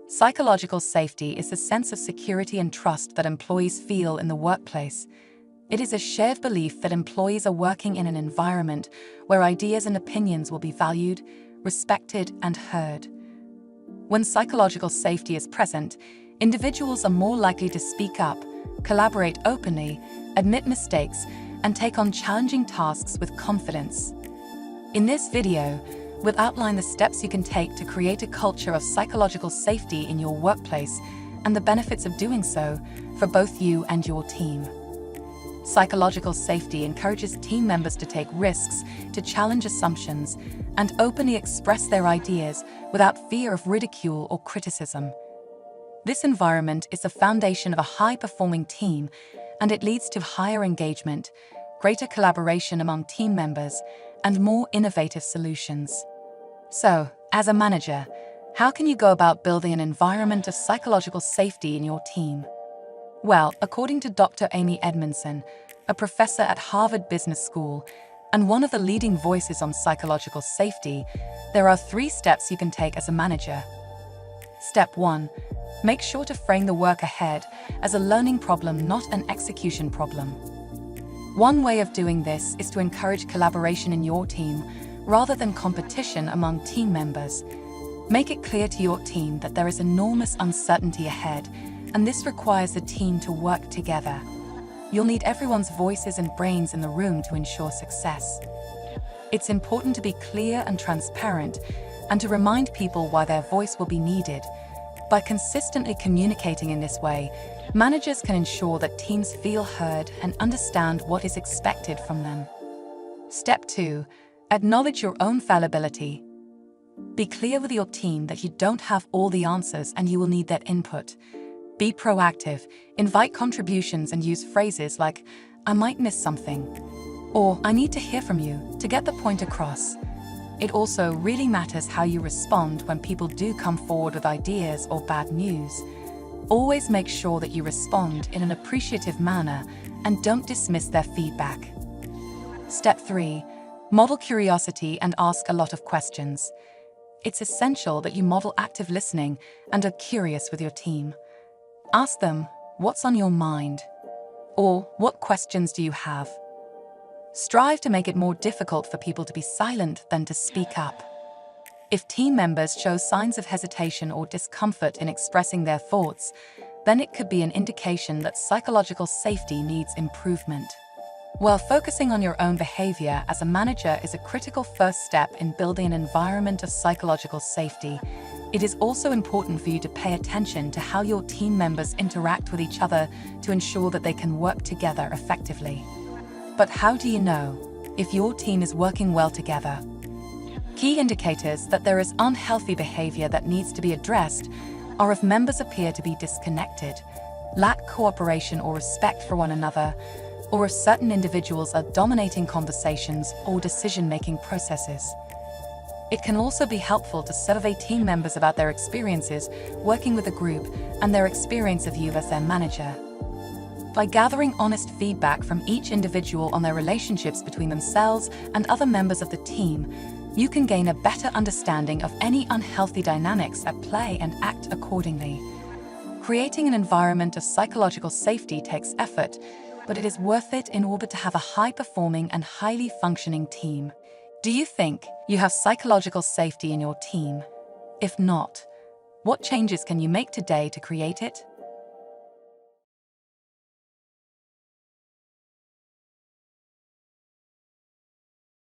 Psychological safety is the sense of security and trust that employees feel in the workplace. It is a shared belief that employees are working in an environment where ideas and opinions will be valued, respected, and heard. When psychological safety is present, individuals are more likely to speak up, collaborate openly, admit mistakes, and take on challenging tasks with confidence. In this video, we'll outline the steps you can take to create a culture of psychological safety in your workplace and the benefits of doing so for both you and your team. Psychological safety encourages team members to take risks, to challenge assumptions, and openly express their ideas without fear of ridicule or criticism. This environment is the foundation of a high-performing team, and it leads to higher engagement, greater collaboration among team members, and more innovative solutions. So, as a manager, how can you go about building an environment of psychological safety in your team? Well, according to Dr. Amy Edmondson, a professor at Harvard Business School and one of the leading voices on psychological safety, there are 3 steps you can take as a manager. Step 1. Make sure to frame the work ahead as a learning problem, not an execution problem. One way of doing this is to encourage collaboration in your team rather than competition among team members. Make it clear to your team that there is enormous uncertainty ahead, and this requires the team to work together. You'll need everyone's voices and brains in the room to ensure success. It's important to be clear and transparent, and to remind people why their voice will be needed. By consistently communicating in this way, managers can ensure that teams feel heard and understand what is expected from them. Step 2. Acknowledge your own fallibility. Be clear with your team that you don't have all the answers and you will need their input. Be proactive, invite contributions, and use phrases like, "I might miss something," or "I need to hear from you," to get the point across. It also really matters how you respond when people do come forward with ideas or bad news. Always make sure that you respond in an appreciative manner and don't dismiss their feedback. Step 3. Model curiosity and ask a lot of questions. It's essential that you model active listening and are curious with your team. Ask them, "What's on your mind?" or "What questions do you have?" Strive to make it more difficult for people to be silent than to speak up. If team members show signs of hesitation or discomfort in expressing their thoughts, then it could be an indication that psychological safety needs improvement. While focusing on your own behavior as a manager is a critical first step in building an environment of psychological safety, it is also important for you to pay attention to how your team members interact with each other to ensure that they can work together effectively. But how do you know if your team is working well together? Key indicators that there is unhealthy behavior that needs to be addressed are if members appear to be disconnected, lack cooperation or respect for one another, or if certain individuals are dominating conversations or decision-making processes. It can also be helpful to survey team members about their experiences working with a group and their experience of you as their manager. By gathering honest feedback from each individual on their relationships between themselves and other members of the team, you can gain a better understanding of any unhealthy dynamics at play and act accordingly. Creating an environment of psychological safety takes effort, but it is worth it in order to have a high-performing and highly functioning team. Do you think you have psychological safety in your team? If not, what changes can you make today to create it?